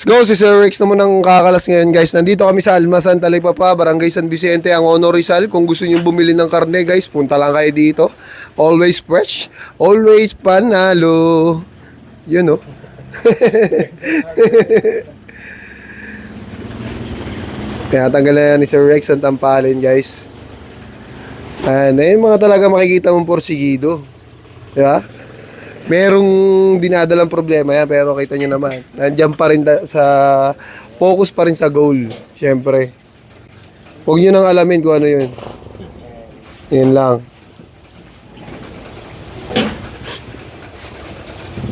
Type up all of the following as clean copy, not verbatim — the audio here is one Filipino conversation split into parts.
Let's go, si Sir Rex naman ang kakalas ngayon guys. Nandito kami sa Almasan, Talipapa, Barangay San Vicente, ang Honor Rizal. Kung gusto nyo bumili ng karne guys, punta lang kayo dito. Always fresh, always panalo. Yun, no? Kaya tanggalan ni Sir Rex ang tampalin guys. Ayun mga talaga makikita mong porsigido. Diba? Merong dinadalang problema yan, pero kita nyo naman, nandiyan pa rin sa focus pa rin sa goal. Syempre, huwag nyo nang alamin kung ano yun. Yun lang.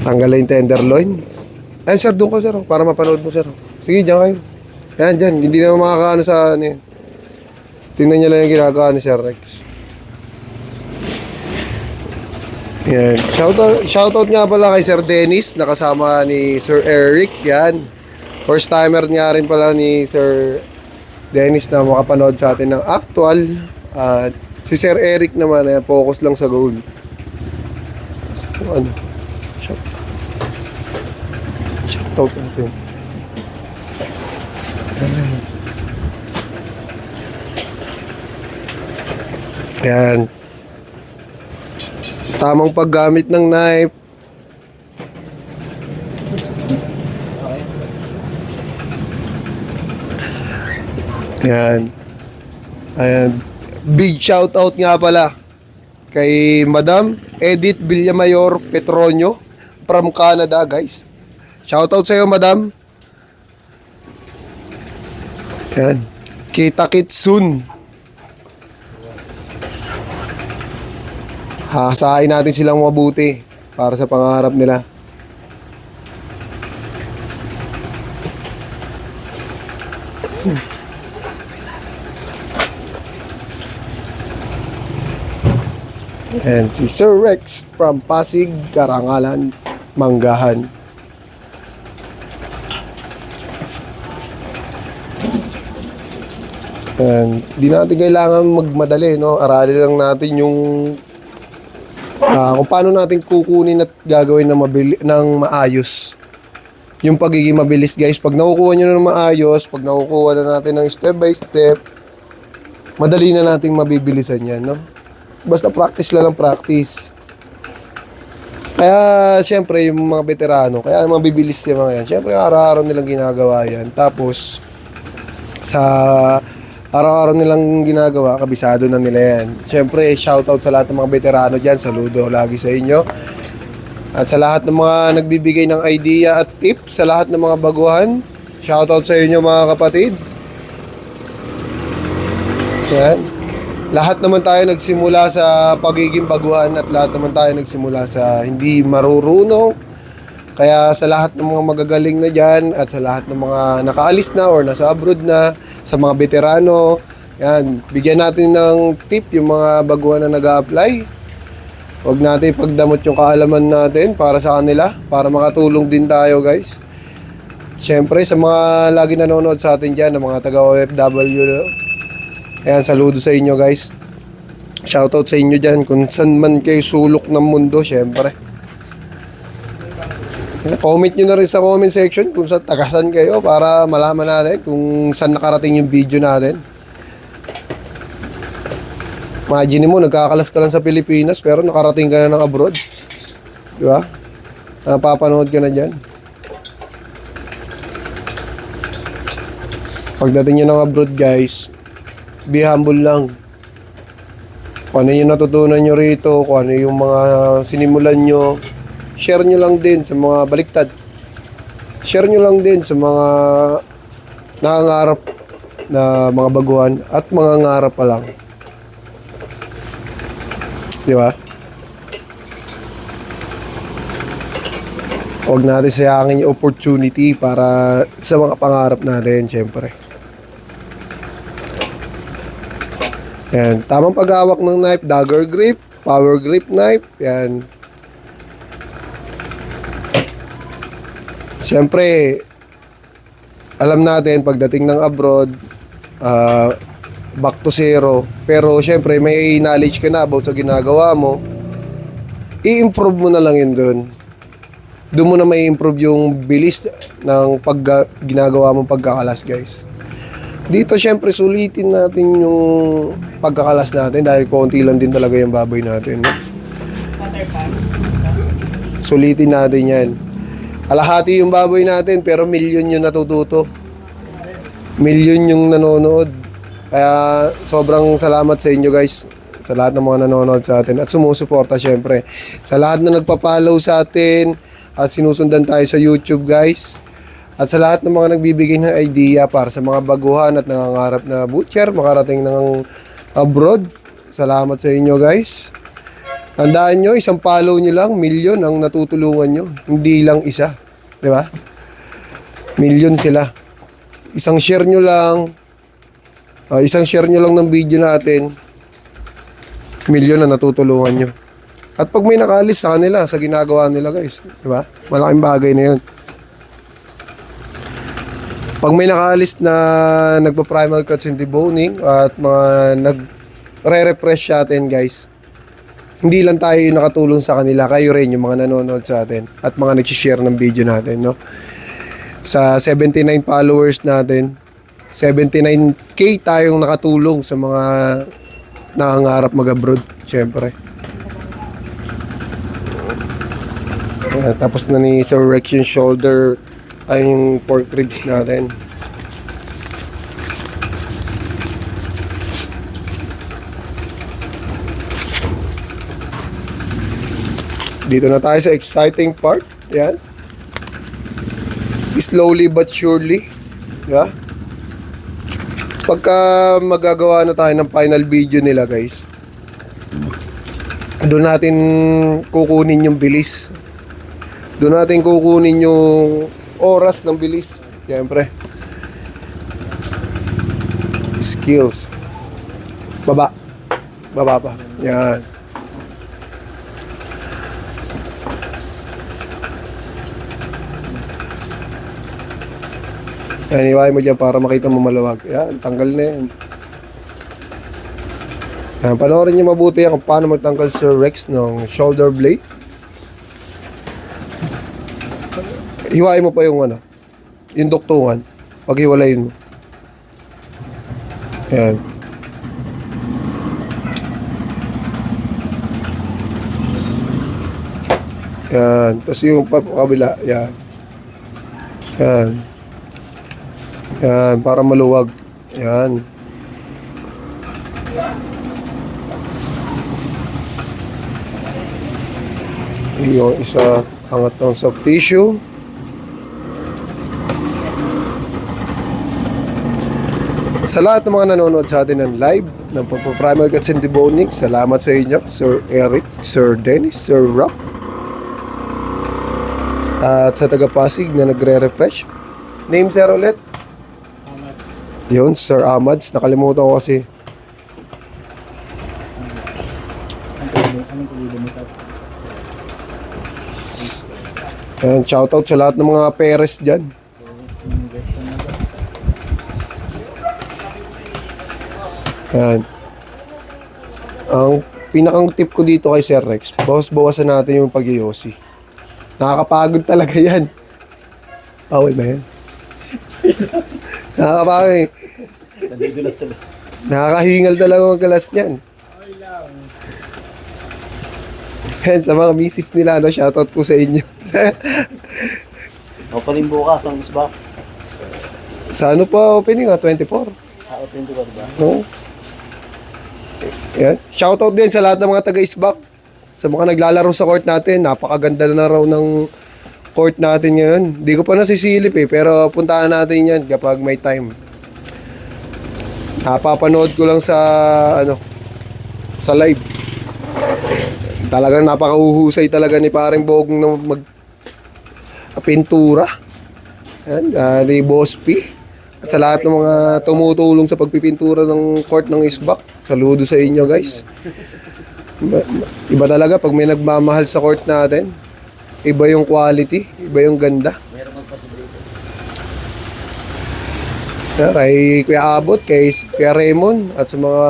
Tanggalin yung tenderloin. Ayan sir, doon ka sir, para mapanood mo sir. Sige, dyan kayo. Ayan, dyan, hindi na makakaano sa ano yun. Tingnan nyo lang yung ginagawa ni Sir Rex. Yan. Shoutout nga pala kay Sir Dennis, nakasama ni Sir Eric. Yan. First timer nga rin pala ni Sir Dennis na makapanood sa atin ng actual. At si Sir Eric naman, focus lang sa goal. So, ano? Shoutout natin. Yan. Tamang paggamit ng knife. Yan. Ayan. Big shout out nga pala kay Madam Edith Villamayor Petronio from Canada, guys. Shout out sa iyo, Madam. Yan. Kita-kits soon. Hasain natin silang mabuti para sa pangarap nila. And si Sir Rex from Pasig, Karangalan, Manggahan. And di natin kailangan magmadali, no? Aralin lang natin yung kung paano natin kukunin at gagawin ng maayos yung pagiging mabilis, guys. Pag nakukuha nyo na ng maayos, pag nakukuha na natin ng step by step, madali na nating mabibilisan yan, no? Basta practice lang ng practice. Kaya syempre yung mga veterano, kaya mabibilis yung mga yan, syempre araw-araw nilang ginagawa yan. Tapos sa araw-araw nilang ginagawa, kabisado na nila yan. Siyempre, shoutout sa lahat ng mga veterano dyan. Saludo lagi sa inyo. At sa lahat ng mga nagbibigay ng idea at tip, sa lahat ng mga baguhan, shoutout sa inyo mga kapatid. Yan. Lahat naman tayo nagsimula sa pagiging baguhan at lahat naman tayo nagsimula sa hindi marurunong. Kaya sa lahat ng mga magagaling na dyan at sa lahat ng mga nakaalis na or nasa abroad na, sa mga veterano, yan, bigyan natin ng tip yung mga baguhan na nag-a-apply. Huwag natin ipagdamot yung kaalaman natin para sa kanila, para makatulong din tayo, guys. Siyempre, sa mga lagi nanonood sa atin dyan, ng mga taga-OFW, ayan, saludo sa inyo, guys. Shoutout sa inyo dyan, kung saan man kayo sulok ng mundo, siyempre. Comment nyo na rin sa comment section kung saan tagasan kayo para malaman natin kung saan nakarating yung video natin. Imagine mo, nagkakalas ka lang sa Pilipinas pero nakarating ka na ng abroad. Di ba? Napapanood ka na dyan. Pagdating nyo ng abroad, guys, be humble lang. Kung ano yung natutunan nyo rito, kung ano yung mga sinimulan nyo, share nyo lang din sa mga baliktad. Share nyo lang din sa mga nangangarap na mga baguhan at mga ngarap pa lang. Di ba? Huwag natin sayangin yung opportunity para sa mga pangarap natin, syempre. Yan. Tamang paghawak ng knife, dagger grip, power grip knife. Yan. Siyempre, alam natin, pagdating ng abroad, back to zero. Pero siyempre, may knowledge ka na about sa ginagawa mo. I-improve mo na lang yun dun. doon mo na may improve yung bilis ng ginagawa mong pagkakalas, guys. Dito syempre sulitin natin yung pagkakalas natin dahil konti lang din talaga yung baboy natin. Sulitin natin yan. Kalahati yung baboy natin pero milyon yung natututo. Milyon yung nanonood. Kaya sobrang salamat sa inyo, guys. Sa lahat ng mga nanonood sa atin at sumusuporta syempre. Sa lahat na nagpa-follow sa atin at sinusundan tayo sa YouTube, guys. At sa lahat ng mga nagbibigay ng idea para sa mga baguhan at nangangarap na butcher, makarating ng abroad. Salamat sa inyo, guys. Tandaan nyo, isang follow nyo lang, milyon ang natutulungan nyo. Hindi lang isa. Di ba? Milyon sila. Isang share nyo lang, isang share nyo lang ng video natin, milyon na natutulungan nyo. At pag may nakaalis sa kanila, sa ginagawa nila, guys, di ba? Malaking bagay na yun. Pag may nakaalis na nagpa-primal cuts and deboning at mga nagre-refresh sa atin, guys, hindi lang tayo yung nakatulong sa kanila, kayo rin yung mga nanonood sa atin at mga nag-share ng video natin, no? Sa 79 followers natin, 79K tayong nakatulong sa mga nangangarap mag-abroad, syempre. Tapos na ni Sir Rex yung shoulder ay yung pork ribs natin. Dito na tayo sa exciting part. Yan. Slowly but surely. Yeah. Pagka magagawa na tayo ng final video nila, guys, doon natin kukunin yung bilis. Doon natin kukunin yung oras ng bilis. Siyempre. Skills. Baba. Baba pa. Yan. Yan, iwain mo dyan para makita mo maluwag. Yan, tanggal na yan. Yan, panoorin niyo mabuti yan kung paano magtanggal Sir Rex ng shoulder blade. Hiwain mo pa yung ano, yung duktungan. Paghiwalayin mo. Yan. Yan. Tapos yung kabila. Yan. Yan. Yan. Para maluwag. Yan. Yung isa, angat ng soft tissue. Sa lahat ng mga nanonood sa atin ng live ng Primal Cuts and Deboning, salamat sa inyo, Sir Eric, Sir Dennis, Sir Rock. At sa taga-Pasig na nagre-refresh. Name, sir, ulit? Ahmad. Yun, Sir Ahmads. Nakalimutan ko kasi. Anong pagbibo mo sa? Ayan, shoutout sa lahat ng mga Perez dyan. Ayan. Ang pinakang tip ko dito kay Sir Rex, bawasan natin yung pag-yosi. Nakakapagod talaga yan. Bawal ba yan? Nakakapagod eh. Nakakahingal talaga magkalas niyan. Yan, sa mga misis nila, no, shoutout po sa inyo. Opening bukas ang isbak. Sa ano pa opening, 24? Opening ko ba? No? Yan. Shoutout din sa lahat ng mga taga-isbak. Sa mga naglalaro sa court natin. Napakaganda na raw ng court natin ngayon. Hindi ko pa nasisilip eh. Pero puntahan natin yan kapag may time. Napapanood ko lang sa sa live. Talagang napakauhusay talaga ni paring Bogong na pintura. Yan, ni Boss P. At sa lahat ng mga tumutulong sa pagpipintura ng court ng isbak, saludo sa inyo, guys. Iba talaga pag may nagmamahal sa court natin. Iba yung quality, iba yung ganda. Kay Kuya Abot, kay Kuya Raymond, at sa mga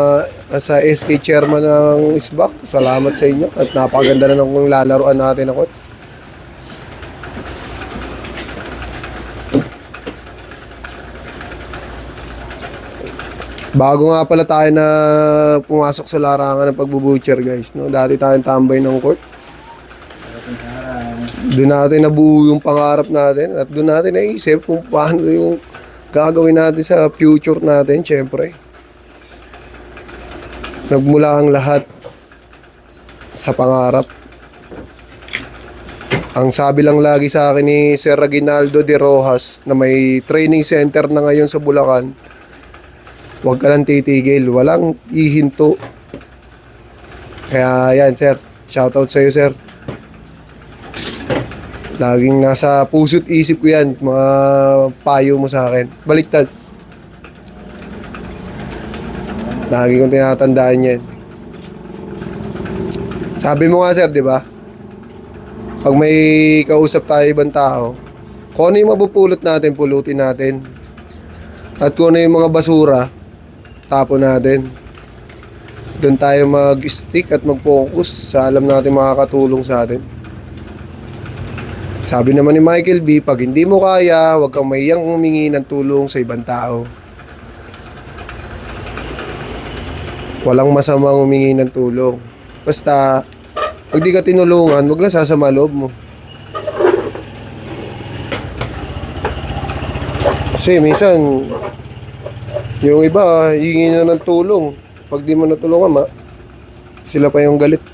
sa SK chairman ng isbak, salamat sa inyo. At napakaganda na ng lalaruan natin ng court. Bago nga pala tayo na pumasok sa larangan ng pagbubutcher guys, no? Dati tayong tambay ng court. Doon natin nabuo yung pangarap natin at doon natin naisip kung paano yung gagawin natin sa future natin, syempre. Nagmula ang lahat sa pangarap. Ang sabi lang lagi sa akin ni Sir Reginaldo de Rojas na may training center na ngayon sa Bulacan, huwag ka lang titigil, walang ihinto. Kaya yan sir, shoutout sa iyo sir. Laging nasa puso't isip ko yan, mga payo mo sa akin. Baliktad. Lagi kong tinatandaan yan. Sabi mo nga sir, di ba? Pag may kausap tayo ibang tao, kung ano yung mapupulot natin, pulutin natin. At kung ano yung mga basura, tapon natin. Doon tayo mag-stick at mag-focus sa alam natin makakatulong sa atin. Sabi naman ni Michael B, pag hindi mo kaya, huwag kang mahiyang humingi ng tulong sa ibang tao. Walang masamang humingi ng tulong. Basta, pag di ka tinulungan, huwag lang sasama loob mo. Kasi minsan, yung iba, hihingi na ng tulong. Pag di mo natulungan, sila pa yung galit.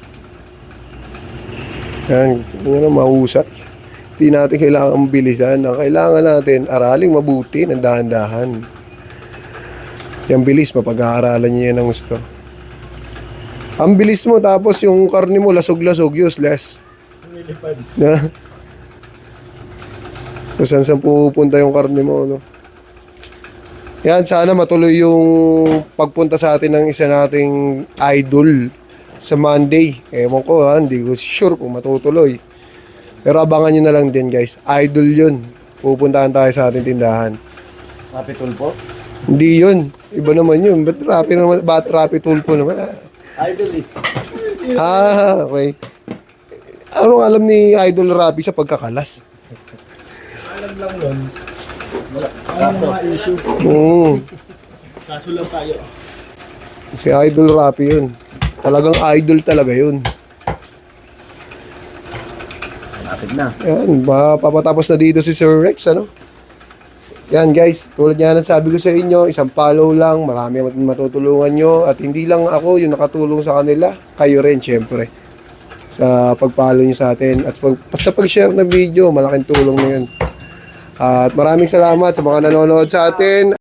Yan, yun ang mahusay. Di natin kailangan bilisan. Ang kailangan natin, araling mabuti ng dahan-dahan. Yung bilis, mapag-aaralan niya yan ng gusto. Ang bilis mo, tapos yung karne mo, lasog-lasog, useless. Na? So, saan pupunta yung karne mo, no? Yan, sana matuloy yung pagpunta sa atin ng isa nating idol sa Monday. Ewan ko, hindi ko sure kung matutuloy. Pero abangan nyo na lang din, guys. Idol yun. Pupuntahan tayo sa ating tindahan. Rapi Tulpo? Hindi yun. Iba naman yun. Ba't Rapi Tulpo naman? Idol eh. Okay. Anong alam ni Idol Rapi sa pagkakalas? Alam lang nun. Kaso. Mga issue. Kaso lang tayo. Si Idol Rapi yun. Talagang idol talaga yun. Malapit na. Yan, papatapos na dito si Sir Rex, ano? Yan guys, tulad nga ng sabi ko sa inyo, isang follow lang, marami matutulungan nyo. At hindi lang ako yung nakatulong sa kanila, kayo rin syempre. Sa pag-follow nyo sa atin. At sa pag-share ng video, malaking tulong na yun. At maraming salamat sa mga nanonood sa atin.